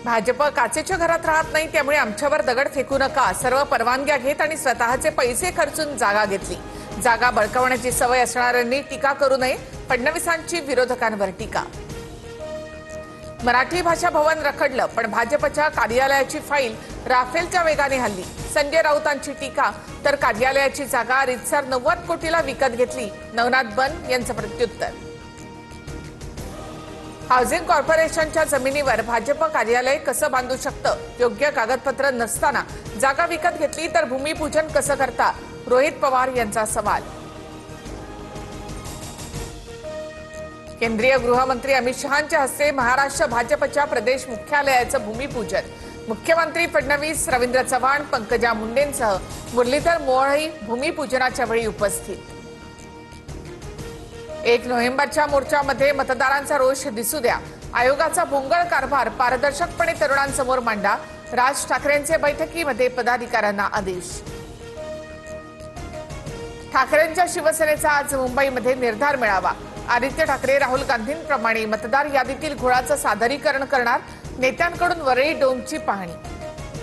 भाजप काचेच्या घरात राहत नाही, त्यामुळे आमच्यावर दगड फेकू नका, सर्व परवानग्या घेत आणि स्वतःचे पैसे खर्चून जागा घेतली। जागा बळकावण्याची सवय असणाऱ्यांनी टीका करू नये, फडणवीसांची विरोधकांवर टीका। मराठी भाषा भवन रखडलं, पण भाजपच्या कार्यालयाची फाईल राफेलच्या वेगाने हल्ली। संजय राऊतांची टीका, तर कार्यालयाची जागा रितसर 90 कोटीला विकत घेतली। नवनाथ बन यांचं प्रत्युत्तर। हाऊसिंग कॉर्पोरेशनच्या जमिनीवर भाजप कार्यालय कसं बांधू शकतं? योग्य कागदपत्र नसताना जागा विकत घेतली तर भूमिपूजन कसं करता? रोहित पवार यांचा सवाल। केंद्रीय गृहमंत्री अमित शहांच्या हस्ते महाराष्ट्र भाजपच्या प्रदेश मुख्यालयाचं भूमिपूजन। मुख्यमंत्री फडणवीस, रवींद्र चव्हाण, पंकजा मुंडेंसह मुरलीधर मोहोळही भूमिपूजनाच्या वेळी उपस्थित। 1 नोव्हेंबरच्या मोर्चामध्ये मतदारांचा रोष दिसू द्या, आयोगाचा भोंगळ कारभार पारदर्शकपणे तरुणांसमोर मांडा। राज ठाकरेंचे बैठकीमध्ये पदाधिकाऱ्यांना आदेश। ठाकरेंच्या शिवसेनेचा आज मुंबईमध्ये निर्धार मेळावा। आदित्य ठाकरे राहुल गांधींप्रमाणे मतदार यादीतील घोळाचं सादरीकरण करणार। नेत्यांकडून वरळी डोमची पाहणी।